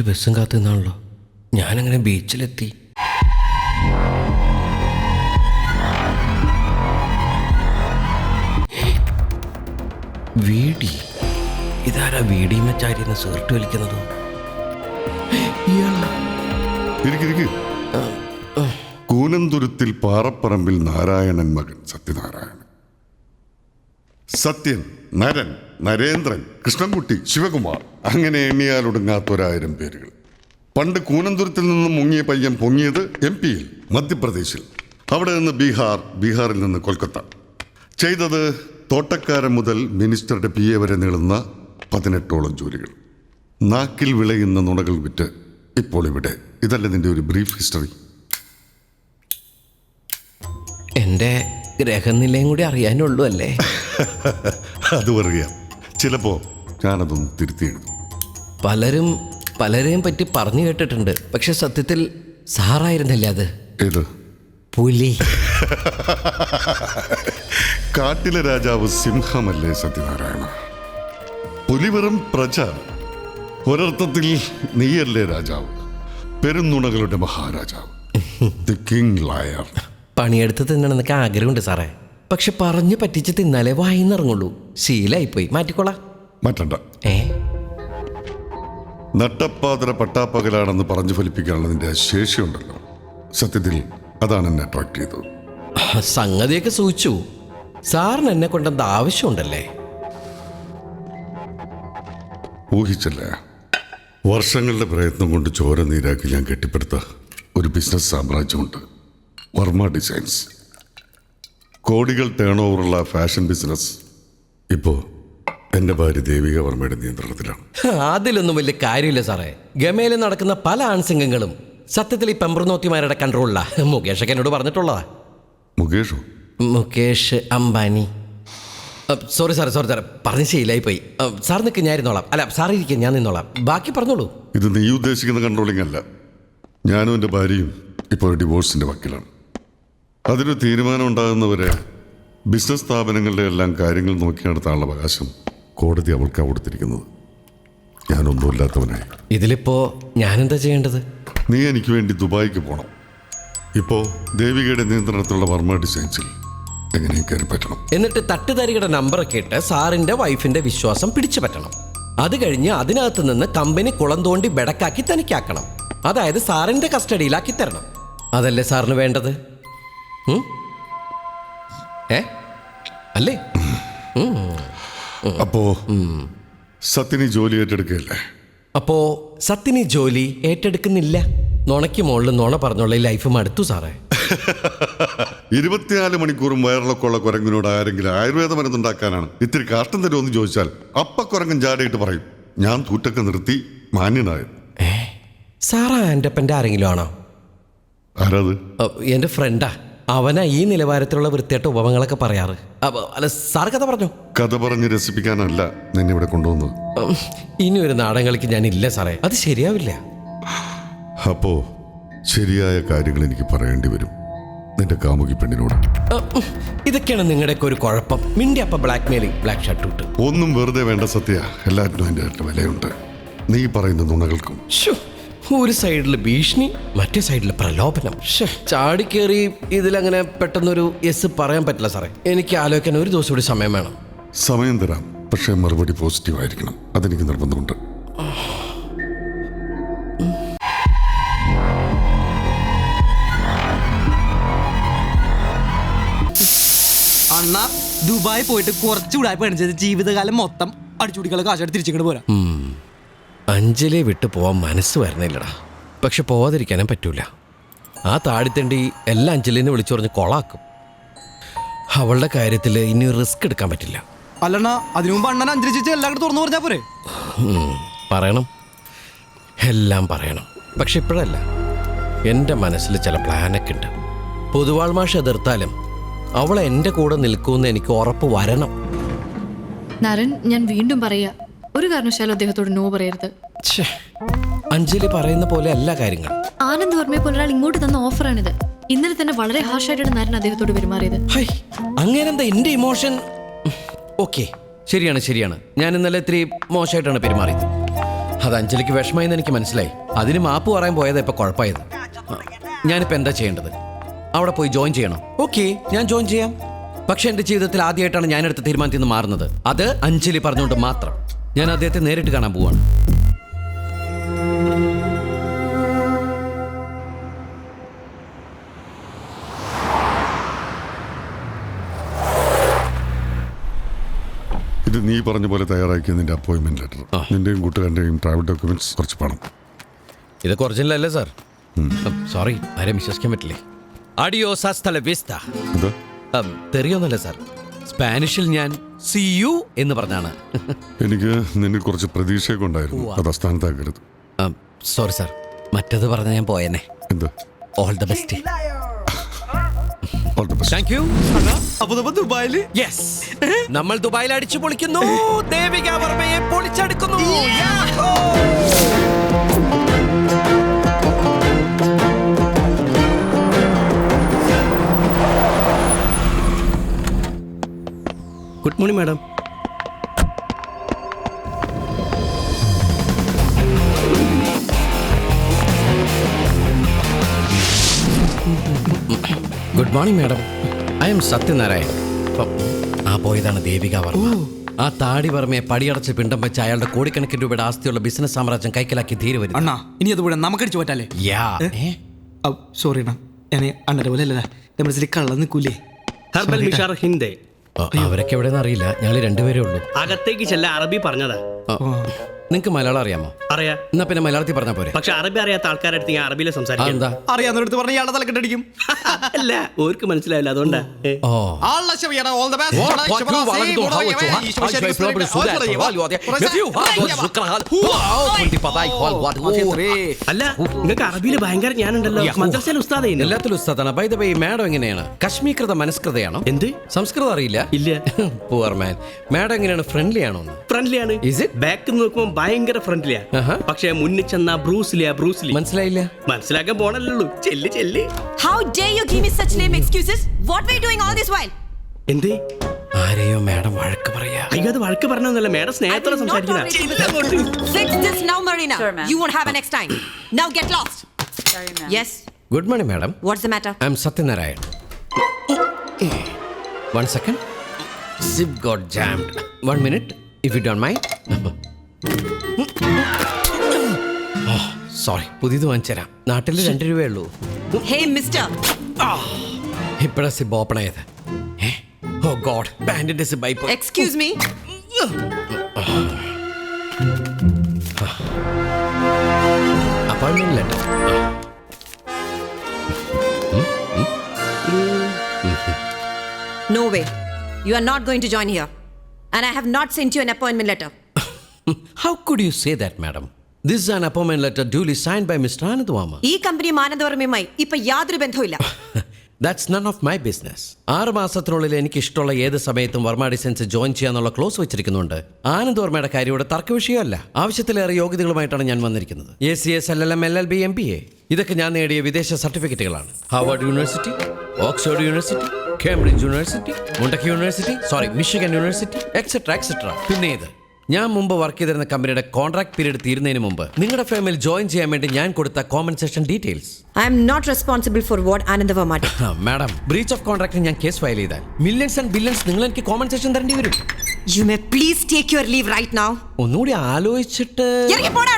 ബസ്സും കാത്തു നിന്നാണല്ലോ. ഞാനങ്ങനെ ബീച്ചിലെത്തി. വീടി, ഇതാരാ വീടിമച്ചാരിന്ന് സേർട്ട് വലിക്കുന്നത്? കൂനന്തുരുത്തിൽ പാറപ്പറമ്പിൽ നാരായണൻ മകൻ സത്യനാരായണൻ. സത്യൻ, നരൻ, നരേന്ദ്രൻ, കൃഷ്ണൻകുട്ടി, ശിവകുമാർ, അങ്ങനെ എണ്ണിയാലൊടുങ്ങാത്തൊരായിരം പേരുകൾ. പണ്ട് കൂനന്തുരുത്തിൽ നിന്ന് മുങ്ങിയ പയ്യൻ പൊങ്ങിയത് MP യിൽ, മധ്യപ്രദേശിൽ. അവിടെ നിന്ന് ബീഹാറിൽ നിന്ന് കൊൽക്കത്ത. ചെയ്തത് തോട്ടക്കാരൻ മുതൽ മിനിസ്റ്ററുടെ PA വരെ നീളുന്ന 18ഓളം ജോലികൾ. നാക്കിൽ വിളയുന്ന നുണകൾ വിറ്റ് ഇപ്പോൾ ഇവിടെ. ഇതല്ല നിന്റെ ഒരു ബ്രീഫ് ഹിസ്റ്ററി. എൻ്റെ ഗ്രഹനിലയും കൂടി അറിയാനുള്ളൂ അല്ലേ? അതും അറിയാം. ചിലപ്പോ ഞാനതൊന്ന് തിരുത്തി എഴുതും. പലരെയും പറ്റി പറഞ്ഞു കേട്ടിട്ടുണ്ട്. പക്ഷെ സത്യത്തിൽ സാറായിരുന്നില്ല അത്. ഏത്? പുലി. കാട്ടിലെ രാജാവ് സിംഹമല്ലേ സത്യനാരായണ? പുലി വെറും പ്രജ. ഒരർത്ഥത്തിൽ നീയല്ലേ രാജാവ്, പെരുന്നുണകളുടെ മഹാരാജാവ്, ദി കിങ് ലയർ. പണിയെടുത്ത് തിന്നണമെന്നൊക്കെ ആഗ്രഹമുണ്ട് സാറേ. പക്ഷെ പറഞ്ഞു പറ്റിച്ച് തിന്നാലേ വായിന്നിറങ്ങുള്ളൂ. ശീലായിപ്പോയി. മാറ്റിക്കോളാം. മാറ്റണ്ട. നട്ടപ്പാതിര പട്ടാപ്പകലാണെന്ന് പറഞ്ഞു ഫലിപ്പിക്കാനുള്ള നിന്റെ ശേഷിയുണ്ടല്ലോ. സത്യത്തിൽ അതാണ് എന്നെ അട്രാക്ട് ചെയ്തത്. സംഗതിയൊക്കെ സൂചിച്ചു. സാറിന് എന്നെ കൊണ്ടെന്ത് ആവശ്യമുണ്ടല്ലേ? ഊഹിച്ചല്ലേ, വർഷങ്ങളുടെ പ്രയത്നം കൊണ്ട് ചോര നീരാക്കി ഞാൻ കെട്ടിപ്പടുത്ത ഒരു ബിസിനസ് സാമ്രാജ്യമുണ്ട്, വർമ്മ ഡിസൈൻസ്. കോടികൾ ടേൺ ഓവറുള്ള ഫാഷൻ ബിസിനസ് ഇപ്പോൾ എൻ്റെ ഭാര്യ ദേവിക വർമ്മയുടെ നിയന്ത്രണത്തിലാണ്. അതിലൊന്നും വലിയ കാര്യമില്ല സാറേ. ഗമയിൽ നടക്കുന്ന പല ആൺസിംഗങ്ങളും സത്യത്തിൽ ഈ പെമ്പ്രനോത്തിമാരുടെ കൺട്രോളിലാ. മുകേഷൊക്കെ എന്നോട് പറഞ്ഞിട്ടുള്ളതാ. മുകേഷോ? മുകേഷ് അംബാനി. സോറി സാറേ പറഞ്ഞ് ശീലായി പോയി. സാർ നിൽക്ക്, ഞാൻ ഇരുന്നോളാം. അല്ല സാർ ഇരിക്കും, ഞാൻ നിന്നോളാം. ബാക്കി പറഞ്ഞോളൂ. ഇത് നീ ഉദ്ദേശിക്കുന്ന കൺട്രോളിംഗ് അല്ല. ഞാനും എൻ്റെ ഭാര്യയും ഇപ്പോൾ ഡിവോഴ്സിൻ്റെ വക്കിലാണ്. അതിനൊരു തീരുമാനം ഉണ്ടാകുന്നവരെ ബിസിനസ് സ്ഥാപനങ്ങളുടെ എല്ലാം കാര്യങ്ങൾ നോക്കി നടത്താനുള്ള അവകാശം കോടതി അവൾക്ക് കൊടുത്തിരിക്കുന്നത്. ഞാനൊന്നുമില്ലാത്തവനായി. ഇതിലിപ്പോ ഞാനെന്താ ചെയ്യേണ്ടത്? നീ എനിക്ക് വേണ്ടി ദുബായിക്ക് പോകണം. ഇപ്പോൾ ദേവികയുടെ നിയന്ത്രണത്തിലുള്ള വർമ്മ ഡിസൈൻസിൽ എങ്ങനെയും കയറി പറ്റണം. എന്നിട്ട് തട്ടുതരികയുടെ നമ്പറൊക്കെ ഇട്ട് സാറിന്റെ വൈഫിന്റെ വിശ്വാസം പിടിച്ചു പറ്റണം. അത് കഴിഞ്ഞ് അതിനകത്ത് നിന്ന് കമ്പനി കുളം തോണ്ടി ബെടക്കാക്കി തനിക്കാക്കണം. അതായത് സാറിന്റെ കസ്റ്റഡിയിലാക്കി തരണം. അതല്ലേ സാറിന് വേണ്ടത്? അല്ലേ? അപ്പോ സത്യനി ജോലി ഏറ്റെടുക്കുകയല്ലേ? അപ്പോ സത്യനി ജോലി ഏറ്റെടുക്കുന്നില്ല. നുണയ്ക്ക് മുകളിൽ നുണ പറഞ്ഞുള്ള ലൈഫ് മടുത്തു സാറേ. 24 മണിക്കൂറും വയറിളക്കമുള്ള കുരങ്ങിനോട് ആരെങ്കിലും ആയുർവേദ മരുന്നുണ്ടാക്കാനാണ് ഇത്തിരി കാഷ്ടം തരുമെന്ന് ചോദിച്ചാൽ കുരങ്ങൻ ജാടയിട്ട് പറയും, ഞാൻ തൂറ്റൊക്കെ നിർത്തി മാന്യനായത്. സാറാ ആൻ്റപ്പൻ്റെ ആരെങ്കിലും ആണോ? ആരാത്? എൻ്റെ ഫ്രണ്ടാ. അവനാ ഈ നിലവാരത്തിലുള്ള വൃത്തിയായിട്ട ഉപമങ്ങളൊക്കെ പറയാറ്. അല്ല സാർ കഥ പറഞ്ഞു. കഥ പറഞ്ഞ് രസിപ്പിക്കാനല്ല നിന്നെ ഇവിടെ കൊണ്ടുവന്നത്. ഇനി ഒരു നാടൻ കളിക്ക് ഞാനില്ല സാറേ. അത് ശരിയാവില്ല. അപ്പോ ശരിയായ കാര്യങ്ങൾ എനിക്ക് പറയേണ്ടി വരും നിന്റെ കാമുകി പെണ്ണിനോട്. ഇതൊക്കെയാണ് നിങ്ങളുടെയൊക്കെ ഒരു കുഴപ്പം. മിണ്ടി അപ്പ ബ്ലാക്ക് മെയിലിംഗ്, ബ്ലാക്ക് ഷർട്ട് ഇട്ട്. ഒന്നും വെറുതെ വേണ്ട സത്യ. എല്ലാറ്റിനും അതിൻ്റെ വിലയുണ്ട്. നീ പറയുന്ന നുണകൾക്കും. ഒരു സൈഡിൽ ഭീഷണി, മറ്റേ സൈഡിൽ പ്രലോഭനം. ചാടിക്കേറി ഇതിലങ്ങനെ പെട്ടെന്നൊരു യെസ് പറയാൻ പറ്റില്ല സാറേ. എനിക്ക് ആലോചിക്കാൻ ഒരു ദിവസം കൂടി സമയം വേണം. സമയം തരാം, പക്ഷേ മറുപടി പോസിറ്റീവ് ആയിരിക്കണം. അതെനിക്ക് നിർബന്ധമുണ്ട്. അണ്ണാ ദുബായി പോയിട്ട് കുറച്ചുകൂടെ പഠിച്ചത് ജീവിതകാലം മൊത്തം അടിച്ചുടികളെ കാശെടുത്ത് തിരിച്ചിങ്ങോട്ട് പോരാ. അഞ്ജലിയെ വിട്ടു പോവാൻ മനസ്സ് വരുന്നില്ലടാ. പക്ഷെ പോവാതിരിക്കാനും പറ്റൂല. ആ താടിത്തണ്ടി എല്ലാ അഞ്ജലിനെ വിളിച്ചു പറഞ്ഞ് കൊളാക്കും. അവളുടെ കാര്യത്തിൽ ഇനി റിസ്ക് എടുക്കാൻ പറ്റില്ല. അല്ലണ്ണ അതിനു മുമ്പ് അണ്ണൻ അഞ്ജലി ചേച്ചി എല്ലാവരും തുറന്നു പറഞ്ഞാ പോരെ? പറയണം, എല്ലാം പറയണം. പക്ഷെ ഇപ്പോഴല്ല. എൻ്റെ മനസ്സിൽ ചില പ്ലാനൊക്കെ ഉണ്ട്. പൊതുവാൾ മാഷ് എതിർത്താലും അവളെ എൻ്റെ കൂടെ നിൽക്കുമെന്ന് എനിക്ക് ഉറപ്പ് വരണം. നരൻ, ഞാൻ വീണ്ടും പറയാ, ഒരു കാരണവശാലും അദ്ദേഹത്തോട് നോ പറയരുത്. അഞ്ജലി പറയുന്ന പോലെ എല്ലാ കാര്യങ്ങൾ. ആനന്ദ് വർമ്മയെ പോലെ ഒരാൾ ഇങ്ങോട്ട് തന്ന ഓഫറാണിത്. ഇന്നലെ തന്നെ വളരെ ഹാർഷായിട്ടാണ് നരൻ അദ്ദേഹത്തോട് പെരുമാറിയത്. അങ്ങനെന്താ എൻ്റെ ഇമോഷൻ? ഓക്കെ, ശരിയാണ്. ഞാൻ ഇന്നലെ ഇത്തിരി മോശമായിട്ടാണ് പെരുമാറിയത്. അത് അഞ്ജലിക്ക് വിഷമമായെന്ന് എനിക്ക് മനസ്സിലായി. അതിന് മാപ്പ് പറയാൻ പോയത് ഇപ്പൊ കുഴപ്പമായത്. ഞാനിപ്പോൾ എന്താ ചെയ്യേണ്ടത്? അവിടെ പോയി ജോയിൻ ചെയ്യണം? ഓക്കെ, ഞാൻ ജോയിൻ ചെയ്യാം. പക്ഷെ എൻ്റെ ജീവിതത്തിൽ ആദ്യമായിട്ടാണ് ഞാനെടുത്ത തീരുമാനത്തിൽ നിന്ന് മാറുന്നത്. അത് അഞ്ജലി പറഞ്ഞുകൊണ്ട് മാത്രം. ഞാൻ അദ്ദേഹത്തെ നേരിട്ട് കാണാൻ പോവാണ്. ഇത് നീ പറഞ്ഞ പോലെ തയ്യാറാക്കിയ നിന്റെ അപ്പോയിന്റ്മെന്റ് ലെറ്റർ, നിന്റെയും കൂട്ടുകാരൻ്റെയും ട്രാവൽ ഡോക്യുമെന്റ്സ്, കുറച്ച് പണം. ഇത് ഒറിജിനൽ അല്ലേ സാർ? സോറി, ആരെയും വിശ്വസിക്കാൻ പറ്റില്ലേ. അഡിയോസ് ഹസ്ത ല വിസ്ത. എന്താ? തെറിയൊന്നുമല്ല സാർ, സ്പാനിഷിൽ ഞാൻ സി യു എന്ന് പറഞ്ഞാണ്. എനിക്ക് നിന്നിൽ കുറച്ച് പ്രതീക്ഷയൊക്കെ ഉണ്ടായിരുന്നു, അത് അസ്ഥാനത്താക്കരുത്. സോറി സാർ, മറ്റത് പറഞ്ഞ ഞാൻ പോയെന്നെ. എന്താ? All the best. All the best. Thank you. അപ്പൊ നമ്മ ദുബായില് യെസ്, നമ്മൾ ദുബായിൽ അടിച്ചു പൊളിക്കുന്നു. ദേവിക വർമ്മയെ പൊളിച്ചെടുക്കുന്നു. Good morning madam. Good morning madam. I am Satyanarayan. ആ പോയതാണ് ദേവിക വർമ്മ. ആ താടി വർമ്മയെ പടിയടച്ച് പിണ്ടം വെച്ച് അയാളുടെ കോടിക്കണക്കിന് രൂപയുടെ ആസ്തിയുള്ള ബിസിനസ് സാമ്രാജ്യം കൈക്കലാക്കി ധീര വരുന്നു. അണ്ണാ ഇനി അത് കൂടെ നമുക്കടിച്ചു പറ്റാല്ലേ? സോറി അണ്ണാ, ഞാൻ അണ്ണന്റെ പോലെ അല്ലതാ, മനസ്സിൽ കള്ളം നിൽക്കൂലേ. ഹെർബൽ മിഷാർ ഹിന്ദേ. അവരൊക്കെ എവിടെയെന്ന് അറിയില്ല, ഞങ്ങൾ രണ്ടുപേരേ ഉള്ളൂ. അകത്തേക്ക് ചെല്ല അറബി പറഞ്ഞതാ. നിങ്ങൾക്ക് മലയാളം അറിയാമോ? അറിയാ. എന്നാ പിന്നെ മലയാളത്തിൽ പറഞ്ഞാൽ പോരെ? പക്ഷെ അറബി അറിയാത്ത ആൾക്കാരുടെ അടുത്ത് ഞാൻ അറബിയിലെ സംസാരിക്കാം. എന്താ? അറിയാവുന്നടുത്ത് പറഞ്ഞ ഇയാളുടെ തലക്കെട്ടടിക്കും. അല്ല, ഓർക്ക് മനസ്സിലാവില്ല, അതുകൊണ്ടാ. ഓ, അല്ല, നിങ്ങൾക്ക് അറബിയിൽ ഭയങ്കര ഞാനുണ്ടല്ലോ. മദ്രസയിൽ ഉസ്താദായിരുന്നു. എല്ലാത്തിലും ഉസ്താദാണ്. ബൈ ദ വേ, മാഡം എങ്ങനെയാണ്? കശ്മീകൃത മനസ്കൃതയാണോ? എന്ത്? സംസ്കൃതം അറിയില്ല? ഇല്ല. പൂവർ മാൻ. മാഡം എങ്ങനെയാണ്? ഫ്രണ്ട്ലി ആണോ? ഫ്രണ്ട്ലി ആണ്. ബാക്ക് നോക്കുമ്പോൾ ഭയങ്കര ഫ്രണ്ട്ലിയാ. പക്ഷെ മുന്നിൽ ചെന്നാ ബ്രൂസ്ലിയാ. മനസ്സിലായില്ല? മനസ്സിലാക്കാൻ പോണല്ലോ. ചെല്ല് ചെല്ല്. How dare you give me such lame excuses? What were you doing all this while? എന്തേ? ആരെയോ മാഡം വഴക്ക് പറയാ. അയ്യോ, അത് വഴക്ക് പറഞ്ഞൊന്നുമല്ല, മാഡം സ്നേഹത്തോടെ സംസാരിക്കുന്ന. Fix this now, Marina. Sure, ma'am. You won't have a next time. Now get lost. Sorry, ma'am. Yes. Good morning madam. What's the matter? I am Satyanarayan. 1 second. Zip got jammed. 1 minute, if you don't mind. Sorry, പുതിയത് വാങ്ങിച്ചുതരാം. നാട്ടിൽ 2 രൂപയേ ഉള്ളൂ. Hey, mister. ഇപ്പഴാ zip open ആയത്. ഓ God, പാന്റിന്റെ zip ആയി പോയി. Excuse me. Appointment letter. No way. You are not going to join here. And I have not sent you an appointment letter. How could you say that, madam? This is an appointment letter duly signed by Mr. Anand Varma. ഈ company മാനന്തവർമ്മയുമായി ഇപ്പൊ യാതൊരു ബന്ധവുമില്ല. That's none of my business. 6 മാസത്തിനുള്ളിൽ എനിക്ക് ഇഷ്ടമുള്ള ഏത് സമയത്തും Varma designs join ചെയ്യാന്നുള്ള ക്ലോസ് വെച്ചിരിക്കുന്നുണ്ട്. ആനന്ദ് വർമ്മയുടെ കാര്യം ഇവിടെ തർക്ക വിഷയമല്ല. ആവശ്യത്തിലേറെ യോഗ്യതകളുമായിട്ടാണ് ഞാൻ വന്നിരിക്കുന്നത്. ACS, LLM, LLB, MBA ഇതൊക്കെ ഞാൻ നേടിയ വിദേശ സർട്ടിഫിക്കറ്റുകളാണ്. Harvard university, Oxford university, Cambridge university, Mundakki university, Michigan university, etcetera. പിന്നെ ഇത് ഞാൻ മുമ്പ് വർക്ക് ചെയ്തിരുന്ന കമ്പനിയുടെ കോൺട്രാക്ട് പീരീഡ് തീരുന്നതിന് മുമ്പ് നിങ്ങളുടെ ഫേമിൽ ജോയിൻ ചെയ്യാൻ വേണ്ടി ഞാൻ കൊടുത്ത compensation details. I am not responsible for what Anand Varma did. Madam, breach of contract ഞാൻ കേസ് ഫയൽ ചെയ്താൽ മില്യൺസ് ആൻഡ് ബില്യൺസ് നിങ്ങൾ എനിക്ക് കോമ്പൻസേഷൻ തരേണ്ടി വരും. You may please take your leave right now. ഒന്നുകൂടി ആലോചിച്ചിട്ട്. ഇറങ്ങി പോടാ.